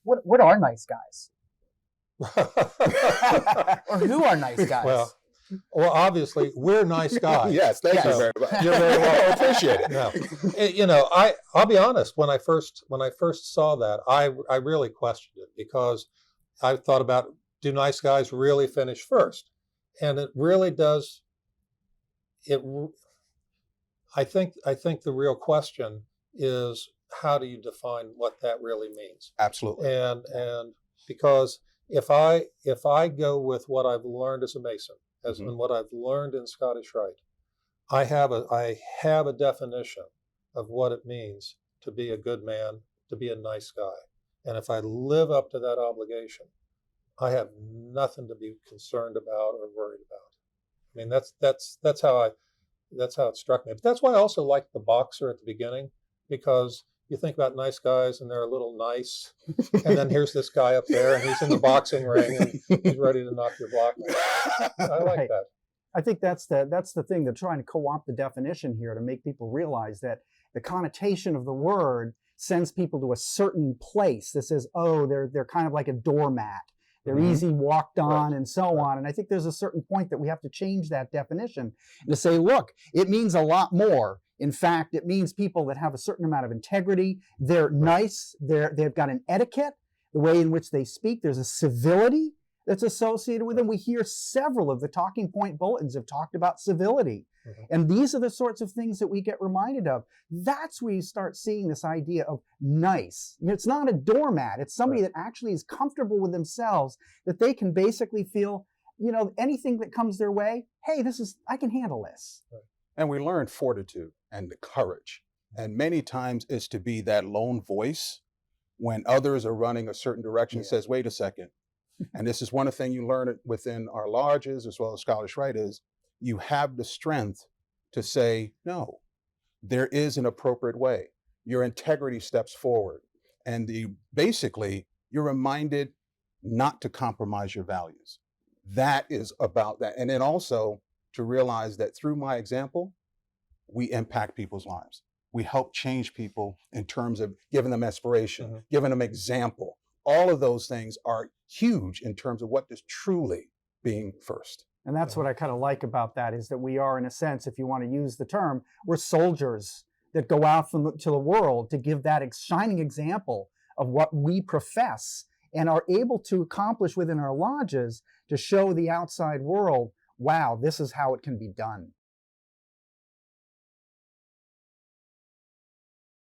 what are nice guys? Or who are nice guys? Well, obviously, we're nice guys. Yes, thank you very much. You're very well appreciated. No, I'll be honest. When I first saw that, I really questioned it, because I thought about, do nice guys really finish first? And it really does. I think the real question is, how do you define what that really means? Absolutely. And because if I go with what I've learned as a Mason, and what I've learned in Scottish Rite, I have a definition of what it means to be a good man, to be a nice guy. And if I live up to that obligation, I have nothing to be concerned about or worried about. I mean, that's how it struck me. But that's why I also liked the boxer at the beginning, because you think about nice guys and they're a little nice, and then here's this guy up there and he's in the boxing ring and he's ready to knock your block out. I like that. I think that's the thing. They're trying to co-opt the definition here to make people realize that the connotation of the word sends people to a certain place that says, oh, they're kind of like a doormat. They're easy walked on and so on. And I think there's a certain point that we have to change that definition and to say, look, it means a lot more. In fact, it means people that have a certain amount of integrity. They're nice. They've got an etiquette, the way in which they speak. There's a civility that's associated with them. We hear several of the talking point bulletins have talked about civility. And these are the sorts of things that we get reminded of. That's where you start seeing this idea of nice. It's not a doormat. It's somebody that actually is comfortable with themselves, that they can basically feel, anything that comes their way, hey, I can handle this. And we learn fortitude and the courage. And many times it's to be that lone voice when others are running a certain direction, says, wait a second. And this is one of the things you learn within our lodges as well as Scottish Rite is, you have the strength to say, no, there is an appropriate way. Your integrity steps forward. And basically, you're reminded not to compromise your values. That is about that. And then also to realize that through my example, we impact people's lives. We help change people in terms of giving them inspiration, giving them example. All of those things are huge in terms of what is truly being first. And that's what I kind of like about that, is that we are, in a sense, if you want to use the term, we're soldiers that go out to the world to give that shining example of what we profess and are able to accomplish within our lodges to show the outside world, wow, this is how it can be done.